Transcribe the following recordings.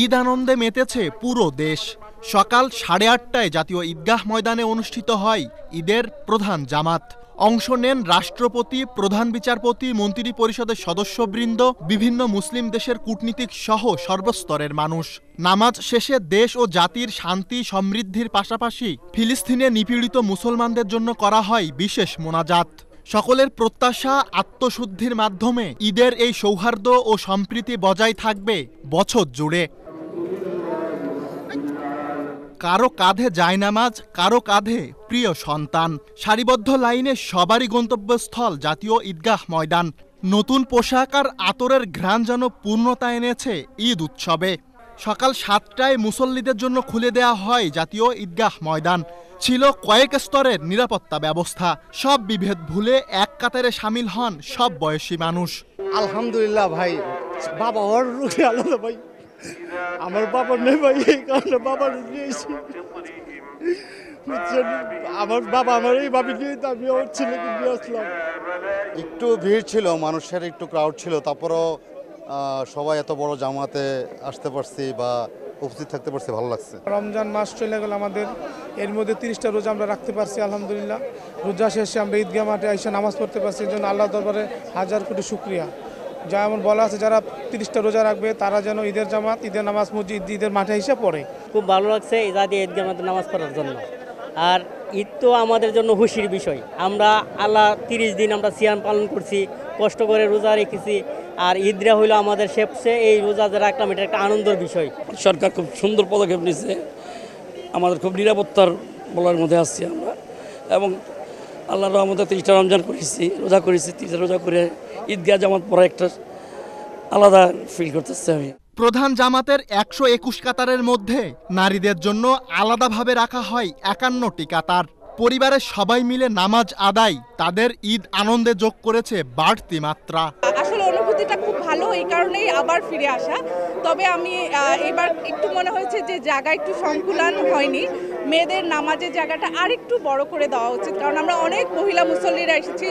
ঈদ আনন্দে মেতেছে পুরো দেশ। সকাল 8:30টায় জাতীয় ঈদগাহ ময়দানে অনুষ্ঠিত হয় ঈদের প্রধান জামাত। অংশ নেন রাষ্ট্রপতি, প্রধান বিচারপতি, মন্ত্রী পরিষদের সদস্যবৃন্দ, বিভিন্ন মুসলিম দেশের কূটনীতিক সহ সর্বস্তরের মানুষ। নামাজ শেষে দেশ ও জাতির শান্তি সমৃদ্ধির পাশাপাশি ফিলিস্তিনে নিপীড়িত মুসলমানদের জন্য করা হয় বিশেষ মোনাজাত। সকলের প্রত্যাশা, আত্মশুদ্ধির মাধ্যমে ঈদের এই সৌহার্দ্য ও সম্প্রীতি বজায় থাকবে বছর জুড়ে। কারো কাঁধে জায়নামাজ, কারো কাঁধে প্রিয় সন্তান। সারিবদ্ধ লাইনে সবারই গন্তব্যস্থল জাতীয় ঈদগাহ ময়দান। নতুন পোশাক আর আতরের ঘ্রাণ যেন পূর্ণতা এনেছে ঈদ উৎসবে। সকাল 7টায় মুসল্লিদের জন্য খুলে দেয়া হয় জাতীয় ঈদগাহ ময়দান। ছিল কয়েক স্তরের নিরাপত্তা ব্যবস্থা। সব বিভেদ ভুলে এক কাতারে সামিল হন সব বয়সী মানুষ। আলহামদুলিল্লাহ ভাই, বাবা ওর রুখে আলাদা ভাই, আমার বাবা নেই ভাই, এই কারণে বাবার নিয়েছি। আমার বাবা আমার এই ভাবি নিয়ে আমি ওর ছেলেকে নিয়ে আসলাম। একটু ভিড় ছিল, মানুষের একটু ক্রাউড ছিল, তারপরও সবাই এত বড় জামাতে আসতে পারছি বা উপস্থিত থাকতে পারছি, ভালো লাগছে। রমজান মাস চলে গেল আমাদের, এর মধ্যে 30টা রোজা আমরা রাখতে পারছি আলহামদুলিল্লাহ। রোজা শেষে আমরা ঈদগাহ মাঠে এসে নামাজ পড়তে পারছি, এর জন্য আল্লাহ দরবারে হাজার কোটি শুকরিয়া। যেমন বলা আছে, যারা 30টা রোজা রাখবে তারা যেন ঈদের জামাত, ঈদের নামাজ মসজিদ, ঈদের মাঠে এসে পড়ে। খুব ভালো লাগছে এই জাতীয় ঈদগাহ মাঠে নামাজ পড়ার জন্য। আর ঈদ তো আমাদের জন্য খুশির বিষয়। আমরা 30 দিন আমরা সিয়াম পালন করছি, কষ্ট করে রোজা রেখেছি। আর ঈদরা হইলো আমাদের সবচেয়ে, এই রোজা যে রাখলাম এটা একটা আনন্দের বিষয়। সরকার খুব সুন্দর পদক্ষেপ নিচ্ছে, আমাদের খুব নিরাপত্তার বলার মধ্যে আসছি আমরা। এবং আল্লাহর রহমতে 30টা রমজান করেছি, রোজা করেছি। 30টা রোজা করে ঈদগাহ জামাত পড়া একটা আলাদা ফিল করতেছি আমি। প্রধান জামাতের 121 কাতারের মধ্যে নারীদের জন্য আলাদাভাবে রাখা হয় 51টি কাতার। পরিবারের সবাই মিলে নামাজ আদায় তাদের ঈদ আনন্দে যোগ করেছে বাড়তি মাত্রা। আসলে অনুভূতিটা খুব ভালো, এই কারণেই আবার ফিরে আসা। তবে আমি এবার একটু মনে হয়েছে যে জায়গা একটু সংকুলান হয়নি, মেয়েদের নামাজের জায়গাটা আর একটু বড় করে দেওয়া উচিত। কারণ আমরা অনেক মহিলা মুসল্লিরা এসেছি,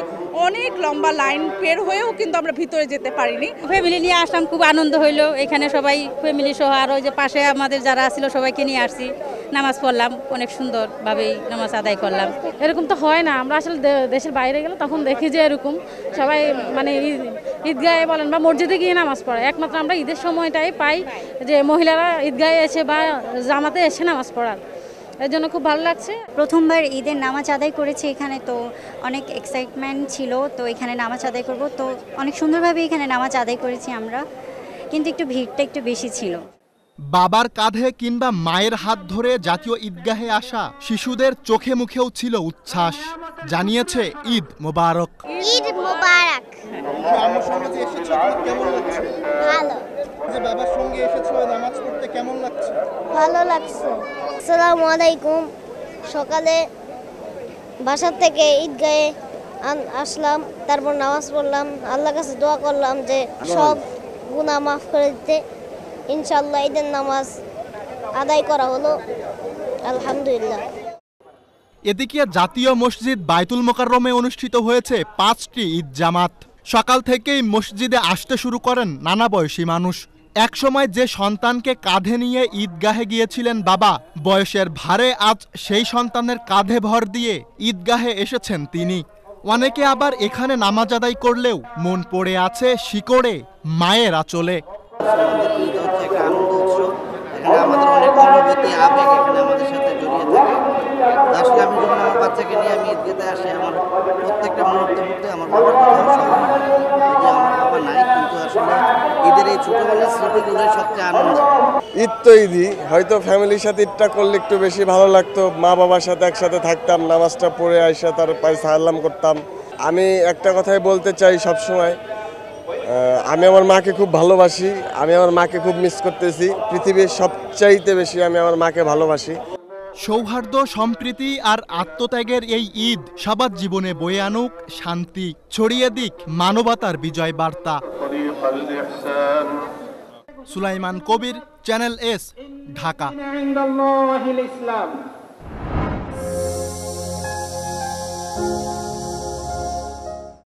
অনেক লম্বা লাইন পের হয়েও কিন্তু আমরা ভিতরে যেতে পারিনি। ফ্যামিলি নিয়ে আসলাম, খুব আনন্দ হইলো। এখানে সবাই ফ্যামিলি সহ, আর ওই যে পাশে আমাদের যারা ছিল সবাইকে নিয়ে আসছি, নামাজ পড়লাম, অনেক সুন্দরভাবেই নামাজ আদায় করলাম। এরকম তো হয় না, আমরা আসলে দেশের বাইরে গেলে তখন দেখি যে এরকম সবাই মানে ঈদগাহে বলেন বা মসজিদে গিয়ে নামাজ পড়ে। একমাত্র আমরা ঈদের সময়টাই পাই যে মহিলারা ঈদগাহে এসে বা জামাতে এসে নামাজ পড়ার, এর জন্য খুব ভালো লাগছে। প্রথমবার ঈদের নামাজ আদায় করেছি এখানে, তো অনেক এক্সাইটমেন্ট ছিল। তো এখানে নামাজ আদায় করব, তো অনেক সুন্দরভাবে এখানে নামাজ আদায় করেছি আমরা, কিন্তু একটু ভিড়টা একটু বেশি ছিল। বাবার কাঁধে কিংবা মায়ের হাত ধরে জাতীয় ঈদগাহে আসা শিশুদের চোখে মুখেও ছিল উচ্ছ্বাস। জানিয়েছে ঈদ মোবারক। ঈদ মোবারক। আমার সঙ্গে যে এসেছো কেমন লাগছে? ভালো। যে বাবার সঙ্গে এসেছো নামাজ পড়তে কেমন লাগছে? ভালো লাগছে। আসসালামু আলাইকুম। সকালে বাসা থেকে ঈদগাহে আসলাম, তারপর নামাজ পড়লাম, আল্লাহর কাছে দোয়া করলাম যে সব গুনাহ মাফ করে দিতে। ইনশাআল্লাহ ঈদের নামাজ আদায় করা হলো, আলহামদুলিল্লাহ। এদিকে জাতীয় মসজিদ বায়তুল মোকাররমে অনুষ্ঠিত হয়েছে 5টি ঈদ জামাত। সকাল থেকেই মসজিদে আসতে শুরু করেন নানা বয়সী মানুষ। একসময় যে সন্তানকে কাঁধে নিয়ে ঈদগাহে গিয়েছিলেন বাবা, বয়সের ভারে আজ সেই সন্তানের কাঁধে ভর দিয়ে ঈদগাহে এসেছেন তিনি। অনেকে আবার এখানে নামাজ আদায় করলেও মন পড়ে আছে শিকড়ে, মায়ের আঁচলে। ঈদ হচ্ছে একটা আনন্দ উৎসব, এখানে আমাদের অনেক অনুভূতি আবেগ এখানে আমাদের সাথে জড়িয়ে থাকে। আসলে আমি যখন আমার বাচ্চাকে নিয়ে আমি ঈদগাহে আসি, আমার প্রত্যেকটা মুহূর্তে আমার বাবার কথা স্মরণ হয়। যে আমার বাবা নাই, কিন্তু আসলে ঈদের এই ছোটবেলার স্মৃতিগুলোই সবচেয়ে আনন্দ। ঈদ তো ঈদই, হয়তো ফ্যামিলির সাথে ঈদটা করলে একটু বেশি ভালো লাগতো। মা বাবার সাথে একসাথে থাকতাম, নামাজটা পড়ে আইসা তার পায়ে সালাম করতাম। আমি একটা কথাই বলতে চাই সবসময়, আমি আমার মাকে খুব ভালোবাসি, আমি আমার মাকে খুব মিস করতেছি। পৃথিবীর সবচাইতে বেশি আমি আমার মাকে ভালোবাসি। সৌহার্দ্য, সম্প্রীতি আর আত্মত্যাগের এই ঈদ সবার জীবনে বয়ে আনুক শান্তি, ছড়িয়ে দিক মানবতার বিজয় বার্তা। সুলাইমান কবির, চ্যানেল এস, ঢাকা।